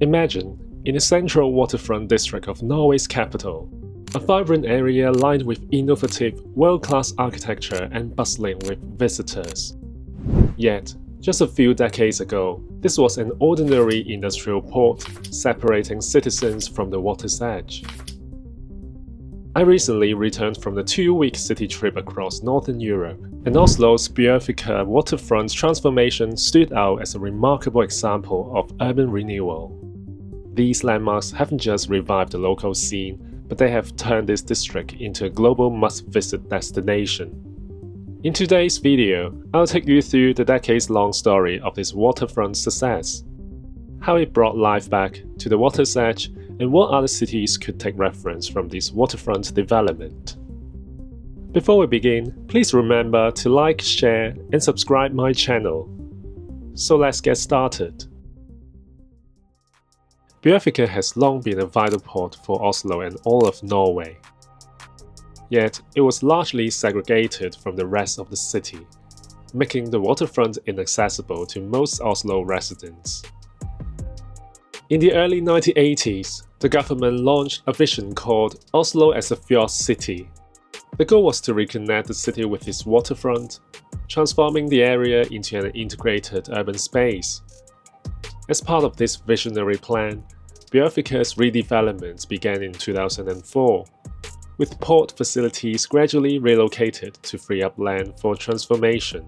Imagine, in the central waterfront district of Norway's capital, a vibrant area lined with innovative, world-class architecture and bustling with visitors. Yet, just a few decades ago, this was an ordinary industrial port separating citizens from the water's edge. I recently returned from the 2-week city trip across Northern Europe, and Oslo's Bjørvika waterfront transformation stood out as a remarkable example of urban renewal. These landmarks haven't just revived the local scene, but they have turned this district into a global must-visit destination. In today's video, I'll take you through the decades-long story of this waterfront success, how it brought life back to the water's edge, and what other cities could take reference from this waterfront development. Before we begin, please remember to like, share, and subscribe my channel. So let's get started. Bjørvika has long been a vital port for Oslo and all of Norway. Yet, it was largely segregated from the rest of the city, making the waterfront inaccessible to most Oslo residents. In the early 1980s, the government launched a vision called Oslo as a Fjord City. The goal was to reconnect the city with its waterfront, transforming the area into an integrated urban space. As part of this visionary plan, Bjørvika's redevelopment began in 2004, with port facilities gradually relocated to free up land for transformation.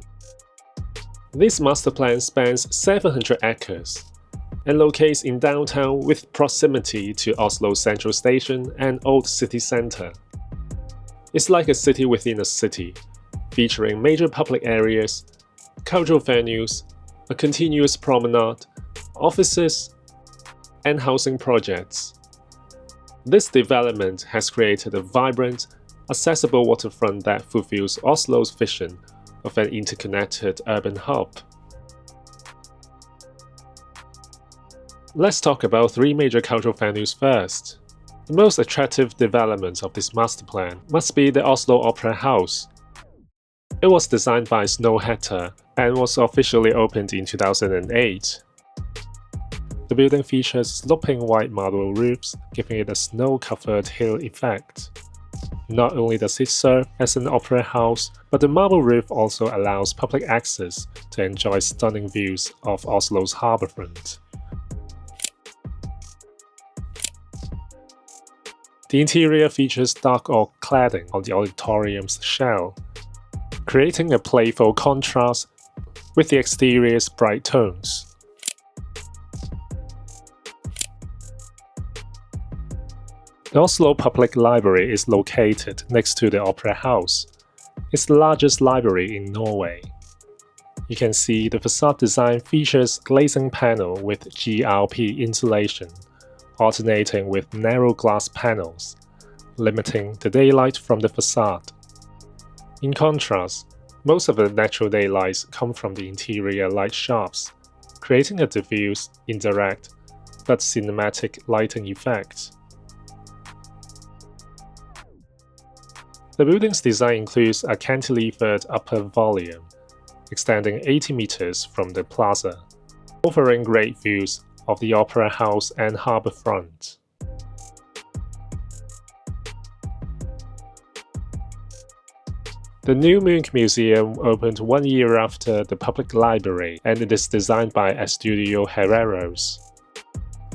This master plan spans 700 acres and locates in downtown with proximity to Oslo Central Station and Old City Centre. It's like a city within a city, featuring major public areas, cultural venues, a continuous promenade, offices, and housing projects. This development has created a vibrant, accessible waterfront that fulfills Oslo's vision of an interconnected urban hub. Let's talk about 3 major cultural venues first. The most attractive development of this master plan must be the Oslo Opera House. It was designed by Snow Hatter and was officially opened in 2008. The building features sloping white marble roofs, giving it a snow-covered hill effect. Not only does it serve as an opera house, but the marble roof also allows public access to enjoy stunning views of Oslo's harbourfront. The interior features dark oak cladding on the auditorium's shell, creating a playful contrast with the exterior's bright tones. The Oslo Public Library is located next to the Opera House. It's the largest library in Norway. You can see the facade design features glazing panel with GRP insulation, alternating with narrow glass panels, limiting the daylight from the facade. In contrast, most of the natural daylights come from the interior light shafts, creating a diffuse, indirect, but cinematic lighting effect. The building's design includes a cantilevered upper volume, extending 80 meters from the plaza, offering great views of the Opera House and harbour front. The new Munch Museum opened 1 year after the public library, and it is designed by Estudio Herreros.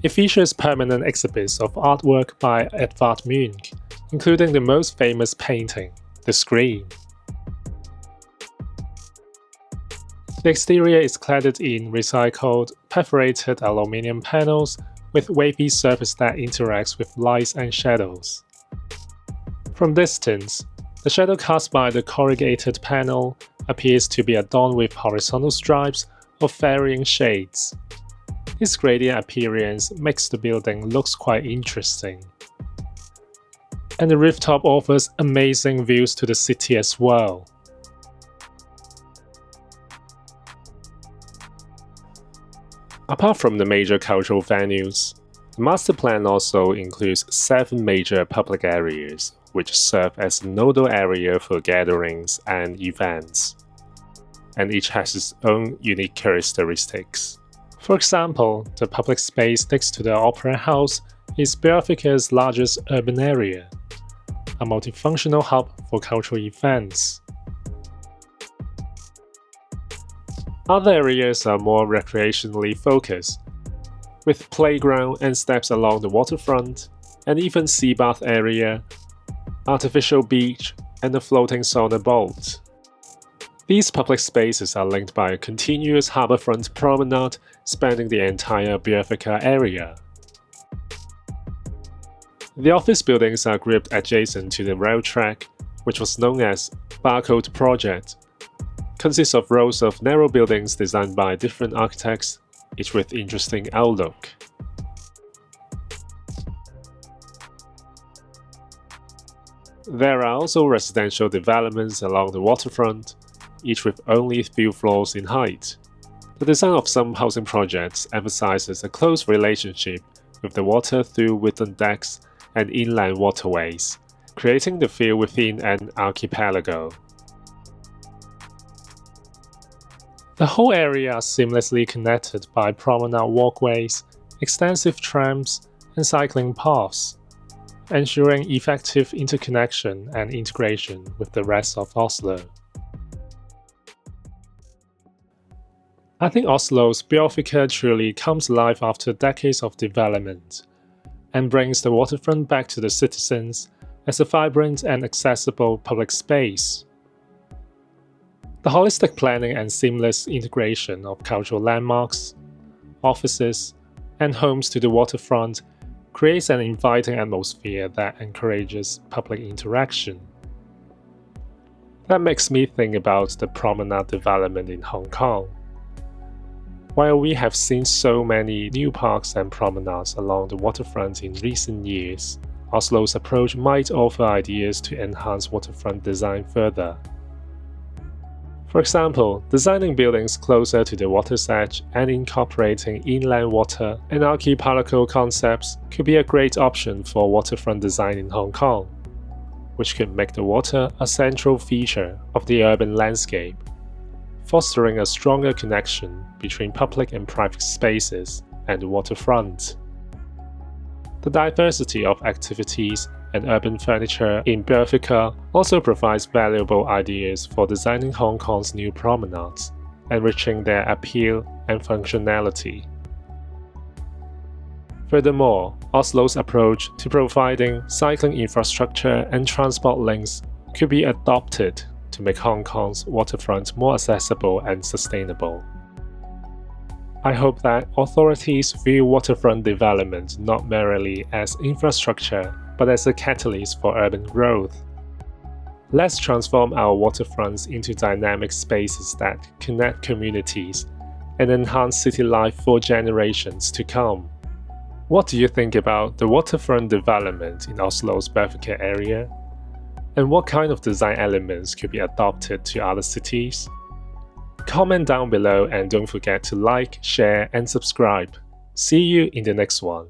It features permanent exhibits of artwork by Edvard Munch, including the most famous painting, The Scream. The exterior is cladded in recycled, perforated aluminium panels with wavy surface that interacts with lights and shadows. From distance, the shadow cast by the corrugated panel appears to be adorned with horizontal stripes of varying shades. Its gradient appearance makes the building look quite interesting. And the rooftop offers amazing views to the city as well. Apart from the major cultural venues, the master plan also includes 7 major public areas, which serve as a nodal area for gatherings and events, and each has its own unique characteristics. For example, the public space next to the Opera House is Bjørvika's largest urban area, a multifunctional hub for cultural events. Other areas are more recreationally focused, with playground and steps along the waterfront, and even sea bath area, artificial beach, and a floating sauna boat. These public spaces are linked by a continuous harbourfront promenade spanning the entire Bjørvika area. The office buildings are grouped adjacent to the rail track, which was known as Barcode Project. Consists of rows of narrow buildings designed by different architects, each with interesting outlook. There are also residential developments along the waterfront, each with only few floors in height. The design of some housing projects emphasizes a close relationship with the water through wooden decks and inland waterways, creating the feel within an archipelago. The whole area is seamlessly connected by promenade walkways, extensive trams, and cycling paths, ensuring effective interconnection and integration with the rest of Oslo. I think Oslo's Bjørvika truly comes alive after decades of development, and brings the waterfront back to the citizens as a vibrant and accessible public space. The holistic planning and seamless integration of cultural landmarks, offices, and homes to the waterfront creates an inviting atmosphere that encourages public interaction. That makes me think about the promenade development in Hong Kong. While we have seen so many new parks and promenades along the waterfront in recent years, Oslo's approach might offer ideas to enhance waterfront design further. For example, designing buildings closer to the water's edge and incorporating inland water and archipelago concepts could be a great option for waterfront design in Hong Kong, which could make the water a central feature of the urban landscape, fostering a stronger connection between public and private spaces and the waterfront. The diversity of activities and urban furniture in Bjørvika also provides valuable ideas for designing Hong Kong's new promenades, enriching their appeal and functionality. Furthermore, Oslo's approach to providing cycling infrastructure and transport links could be adopted to make Hong Kong's waterfront more accessible and sustainable. I hope that authorities view waterfront development not merely as infrastructure, but as a catalyst for urban growth. Let's transform our waterfronts into dynamic spaces that connect communities and enhance city life for generations to come. What do you think about the waterfront development in Oslo's Bjørvika area? And what kind of design elements could be adopted to other cities? Comment down below and don't forget to like, share, and subscribe. See you in the next one.